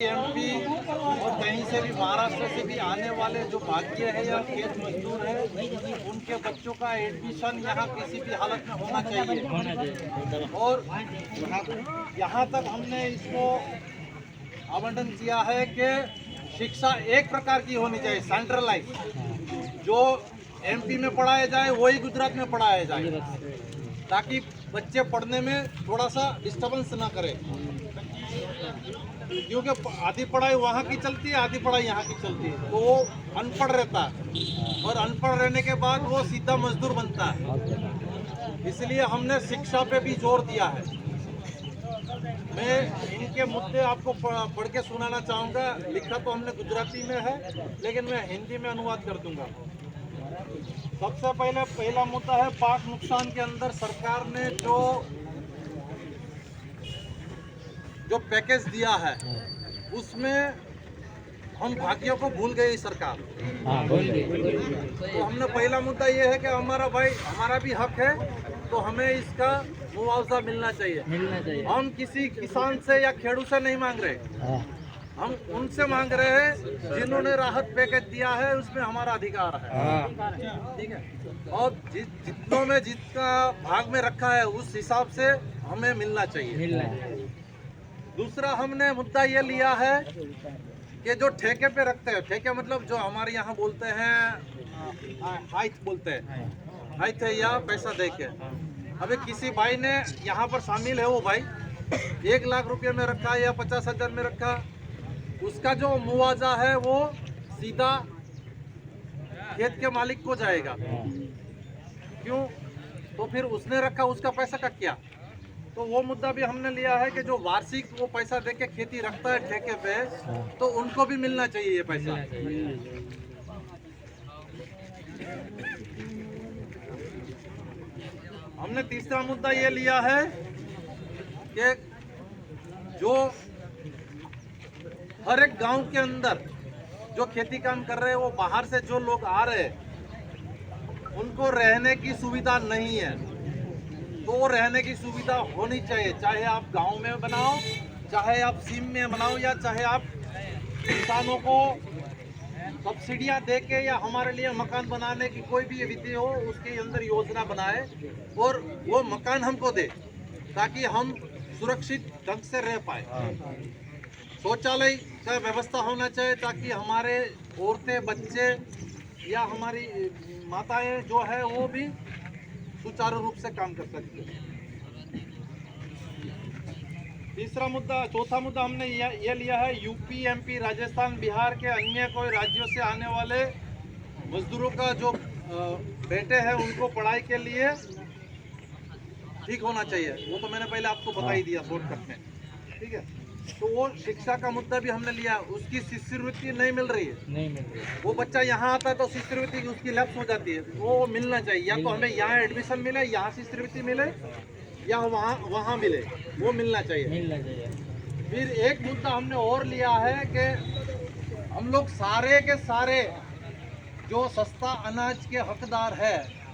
MP और कहीं से भी महाराष्ट्र से भी आने वाले जो भाग्य है या खेत मजदूर है, उनके बच्चों का एडमिशन यहाँ किसी भी हालत में होना चाहिए। और यहाँ तक हमने इसको आवंटन किया है कि शिक्षा एक प्रकार की होनी चाहिए, सेंट्रलाइज। जो एमपी में पढ़ाया जाए वही गुजरात में पढ़ाया जाए, ताकि बच्चे पढ़ने में थोड़ा सा डिस्टर्बेंस ना करें। क्योंकि आधी पढ़ाई वहाँ की चलती है, आधी पढ़ाई यहाँ की चलती है, तो वो अनपढ़ रहता है और अनपढ़ रहने के बाद वो सीधा मजदूर बनता है। इसलिए हमने शिक्षा पे भी जोर दिया है। मैं इनके मुद्दे आपको पढ़ के सुनाना चाहूँगा। लिखा तो हमने गुजराती में है, लेकिन मैं हिंदी में अनुवाद कर दूंगा। सबसे पहला मुद्दा है पाक नुकसान के अंदर सरकार ने जो पैकेज दिया है उसमें हम भाग्यों को भूल गई सरकार। तो हमने पहला मुद्दा ये है कि हमारा भी हक है, तो हमें इसका मुआवजा मिलना चाहिए। हम किसी किसान से या खेडू से नहीं मांग रहे, हम उनसे मांग रहे हैं जिन्होंने राहत पैकेज दिया है, उसमें हमारा अधिकार है। ठीक है, और जितनों में जितना भाग में रखा है उस हिसाब से हमें मिलना चाहिए। दूसरा हमने मुद्दा ये लिया है कि जो ठेके पे रखते हैं, ठेके मतलब जो हमारे यहाँ बोलते हैं हाइथ बोलते हैं, हाइथ है या पैसा दे के। अभी किसी भाई ने यहाँ पर शामिल है, वो भाई 1 लाख रुपये में रखा या 50,000 में रखा, उसका जो मुआवजा है वो सीधा खेत के मालिक को जाएगा। क्यों? तो फिर उसने रखा, उसका पैसा का क्या? तो वो मुद्दा भी हमने लिया है कि जो वार्षिक वो पैसा देके खेती रखता है ठेके पे, तो उनको भी मिलना चाहिए ये पैसा। हमने तीसरा मुद्दा ये लिया है कि जो हर एक गांव के अंदर जो खेती काम कर रहे हैं, वो बाहर से जो लोग आ रहे हैं उनको रहने की सुविधा नहीं है, तो वो रहने की सुविधा होनी चाहिए। चाहे आप गांव में बनाओ, चाहे आप सीम में बनाओ, या चाहे आप किसानों को सब्सिडियां दे के या हमारे लिए मकान बनाने की कोई भी विधि हो, उसके अंदर योजना बनाए और वो मकान हमको दे, ताकि हम सुरक्षित ढंग से रह पाए। शौचालय का व्यवस्था होना चाहिए, ताकि हमारे औरतें, बच्चे या हमारी माताएं जो है वो भी सुचारू रूप से काम कर सकते हैं। चौथा मुद्दा हमने ये लिया है, यूपी, एमपी, राजस्थान, बिहार के अन्य कोई राज्यों से आने वाले मजदूरों का जो बेटे हैं उनको पढ़ाई के लिए ठीक होना चाहिए। वो तो मैंने पहले आपको बता ही दिया शॉर्टकट में। ठीक है, तो वो शिक्षा का मुद्दा भी हमने लिया। उसकी शिष्यवृत्ति नहीं मिल रही है, वो बच्चा यहाँ आता है तो शिष्यवृत्ति उसकी लैप्स हो जाती है, वो मिलना चाहिए। या तो हमें यहाँ एडमिशन मिले, यहाँ शिष्यवृत्ति मिले, या वहाँ मिले, वो मिलना चाहिए। फिर एक मुद्दा हमने और लिया है कि हम लोग सारे के सारे जो सस्ता अनाज के हकदार है